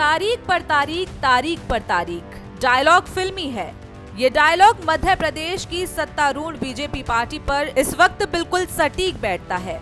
तारीख पर तारीख, तारीख पर तारीख। डायलॉग फिल्मी है। ये डायलॉग मध्य प्रदेश की सत्तारूढ़ बीजेपी पार्टी पर इस वक्त बिल्कुल सटीक बैठता है।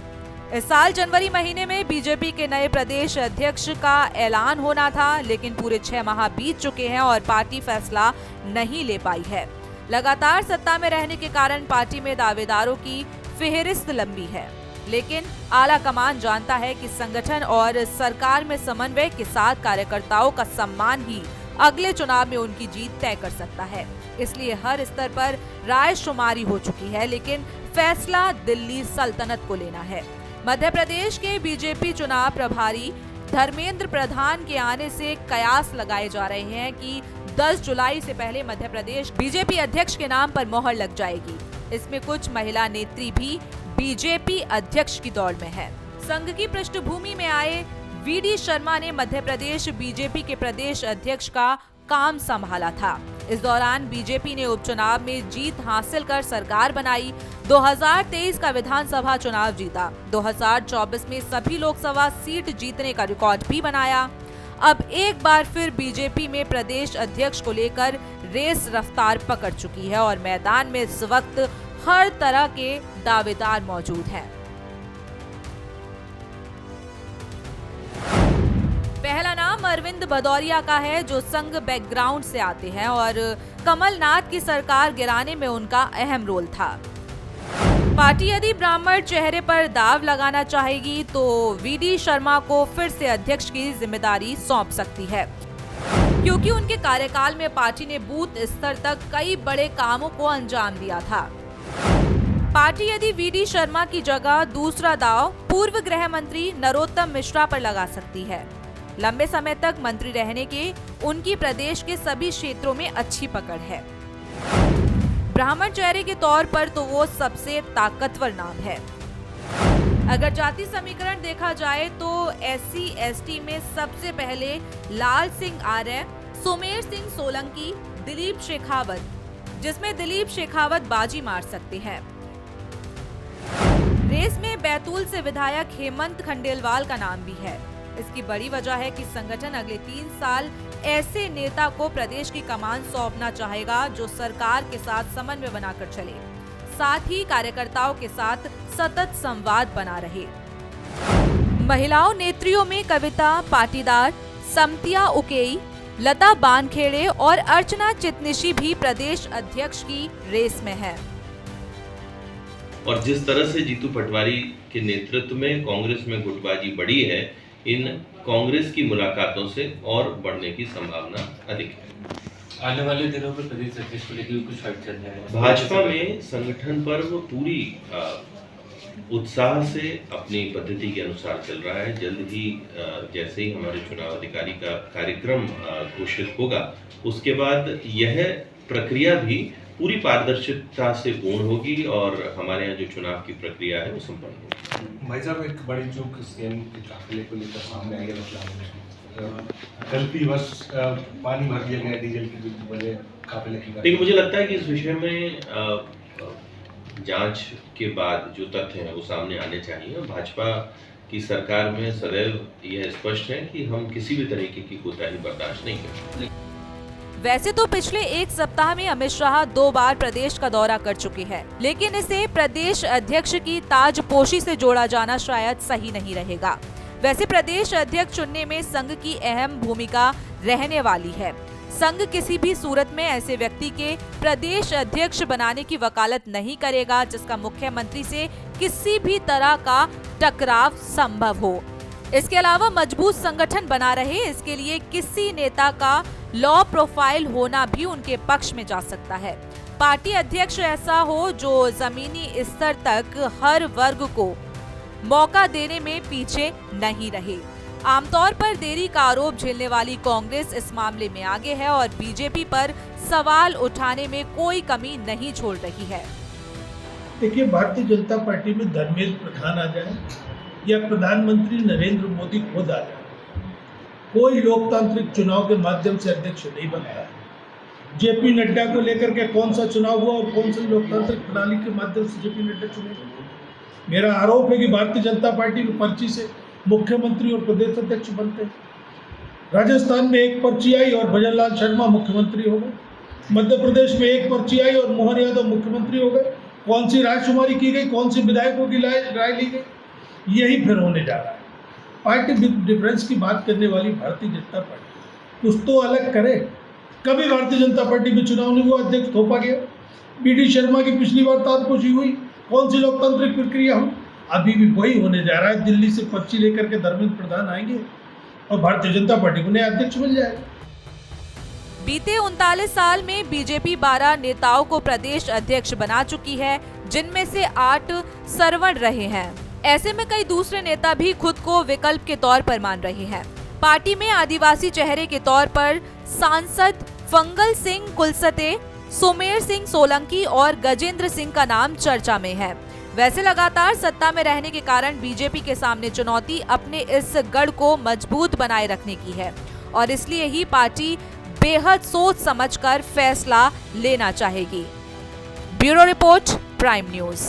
इस साल जनवरी महीने में बीजेपी के नए प्रदेश अध्यक्ष का ऐलान होना था, लेकिन पूरे 6 माह बीत चुके हैं और पार्टी फैसला नहीं ले पाई है। लगातार सत्ता में रहने के कारण पार्टी में दावेदारों की फेहरिस्त लंबी है, लेकिन आला कमान जानता है कि संगठन और सरकार में समन्वय के साथ कार्यकर्ताओं का सम्मान ही अगले चुनाव में उनकी जीत तय कर सकता है। इसलिए हर स्तर पर राय शुमारी हो चुकी है, लेकिन फैसला दिल्ली सल्तनत को लेना है। मध्य प्रदेश के बीजेपी चुनाव प्रभारी धर्मेंद्र प्रधान के आने से कयास लगाए जा रहे हैं कि 10 जुलाई से पहले मध्य प्रदेश बीजेपी अध्यक्ष के नाम पर मोहर लग जाएगी। इसमें कुछ महिला नेत्री भी बीजेपी अध्यक्ष की दौड़ में है। संघ की पृष्ठभूमि में आए वीडी शर्मा ने मध्य प्रदेश बीजेपी के प्रदेश अध्यक्ष का काम संभाला था। इस दौरान बीजेपी ने उपचुनाव में जीत हासिल कर सरकार बनाई। 2023 का विधानसभा चुनाव जीता। 2024 में सभी लोकसभा सीट जीतने का रिकॉर्ड भी बनाया। अब एक बार फिर बीजेपी में प्रदेश अध्यक्ष को लेकर रेस रफ्तार पकड़ चुकी है और मैदान में इस वक्त हर तरह के दावेदार मौजूद हैं। पहला नाम अरविंद भदौरिया का है, जो संघ बैकग्राउंड से आते हैं और कमलनाथ की सरकार गिराने में उनका अहम रोल था। पार्टी यदि ब्राह्मण चेहरे पर दाव लगाना चाहेगी तो वीडी शर्मा को फिर से अध्यक्ष की जिम्मेदारी सौंप सकती है, क्योंकि उनके कार्यकाल में पार्टी ने बूथ स्तर तक कई बड़े कामों को अंजाम दिया था। पार्टी यदि वीडी शर्मा की जगह दूसरा दाव पूर्व गृह मंत्री नरोत्तम मिश्रा पर लगा सकती है। लंबे समय तक मंत्री रहने के उनकी प्रदेश के सभी क्षेत्रों में अच्छी पकड़ है। ब्राह्मण चेहरे के तौर पर तो वो सबसे ताकतवर नाम है। अगर जाति समीकरण देखा जाए तो SC/ST में सबसे पहले लाल सिंह आर्य, सुमेर सिंह सोलंकी, दिलीप शेखावत, जिसमें दिलीप शेखावत बाजी मार सकते हैं। रेस में बैतूल से विधायक हेमंत खंडेलवाल का नाम भी है। इसकी बड़ी वजह है कि संगठन अगले 3 साल ऐसे नेता को प्रदेश की कमान सौंपना चाहेगा जो सरकार के साथ समन्वय बनाकर चले, साथ ही कार्यकर्ताओं के साथ सतत संवाद बना रहे। महिलाओं नेत्रियों में कविता पाटीदार, समतिया उकेई, लता बानखेड़े और अर्चना चितनिशी भी प्रदेश अध्यक्ष की रेस में है। और जिस तरह से जीतू पटवारी के नेतृत्व में कांग्रेस में गुटबाजी बढ़ी है, इन कांग्रेस की मुलाकातों से और बढ़ने की संभावना अधिक है। आने वाले दिनों में प्रदेश अध्यक्ष को लेकर कुछ फाइट चल रहा है। भाजपा में संगठन पर वो पूरी उत्साह से अपनी पद्धति के अनुसार चल रहा है। जल्द ही जैसे ही हमारे चुनाव अधिकारी का कार्यक्रम घोषित होगा, उसके बाद यह प्रक्रिया भी पूरी पारदर्शिता से पूर्ण होगी और हमारे यहाँ जो चुनाव की प्रक्रिया है वो संपन्न होगी। भाई साहब, एक बड़ी चूक सीएम के काफिले को लेकर सामने आई है लखनऊ में। गलतीवश पानी भर दिया गया डीजल की वजह काफिले की। लेकिन मुझे लगता है कि इस विषय में जांच के बाद जो तथ्य हैं वो सामने आने चाहिए। भाजपा की सरकार में सदैव यह स्पष्ट है कि हम किसी भी तरीके की कोताही बर्दाश्त नहीं करेंगे। वैसे तो पिछले 1 सप्ताह में अमित शाह 2 बार प्रदेश का दौरा कर चुके हैं, लेकिन इसे प्रदेश अध्यक्ष की ताजपोशी से जोड़ा जाना शायद सही नहीं रहेगा। वैसे प्रदेश अध्यक्ष चुनने में संघ की अहम भूमिका रहने वाली है। संघ किसी भी सूरत में ऐसे व्यक्ति के प्रदेश अध्यक्ष बनाने की वकालत नहीं करेगा जिसका मुख्यमंत्री से किसी भी तरह का टकराव संभव हो। इसके अलावा मजबूत संगठन बना रहे, इसके लिए किसी नेता का लॉ प्रोफाइल होना भी उनके पक्ष में जा सकता है। पार्टी अध्यक्ष ऐसा हो जो जमीनी स्तर तक हर वर्ग को मौका देने में पीछे नहीं रहे। आमतौर पर देरी का आरोप झेलने वाली कांग्रेस इस मामले में आगे है और बीजेपी पर सवाल उठाने में कोई कमी नहीं छोड़ रही है। देखिए, भारतीय जनता पार्टी में धर्मेंद्र प्रधान आ जाए या प्रधानमंत्री नरेंद्र मोदी खुद आ जाए, कोई लोकतांत्रिक चुनाव के माध्यम से अध्यक्ष नहीं बनता है। जेपी नड्डा को लेकर के कौन सा चुनाव हुआ और कौन सी लोकतांत्रिक प्रणाली के माध्यम से जेपी नड्डा चुने गए? मेरा आरोप है कि भारतीय जनता पार्टी में पर्ची से मुख्यमंत्री और प्रदेश अध्यक्ष बनते हैं। राजस्थान में एक पर्ची आई और भजन लाल शर्मा मुख्यमंत्री हो गए। मध्य प्रदेश में एक पर्ची आई और मोहन यादव मुख्यमंत्री हो गए। कौन सी रायशुमारी की गई, कौन सी विधायकों की राय ली गई, यही फिर होने जा रहा है। पार्टी डिफरेंस की बात करने वाली भारतीय जनता पार्टी कुछ तो अलग करे। कभी भारतीय जनता पार्टी में चुनाव नहीं हुआ, अध्यक्ष थोपा गया। बीडी शर्मा की पिछली बार ताजपोशी हुई, कौन सी लोकतांत्रिक प्रक्रिया हुई? अभी भी वही होने जा रहा है। दिल्ली से पर्ची लेकर के धर्मेंद्र प्रधान आएंगे और भारतीय जनता पार्टी को नया अध्यक्ष मिल जाएगा। बीते 39 साल में बीजेपी 12 नेताओं को प्रदेश अध्यक्ष बना चुकी है, जिनमें से 8 सरवण रहे हैं। ऐसे में कई दूसरे नेता भी खुद को विकल्प के तौर पर मान रहे हैं। पार्टी में आदिवासी चेहरे के तौर पर सांसद फंगल सिंह कुलसते, सुमेर सिंह सोलंकी और गजेंद्र सिंह का नाम चर्चा में है। वैसे लगातार सत्ता में रहने के कारण बीजेपी के सामने चुनौती अपने इस गढ़ को मजबूत बनाए रखने की है और इसलिए ही पार्टी बेहद सोच समझकर फैसला लेना चाहेगी। Bureau report, prime news.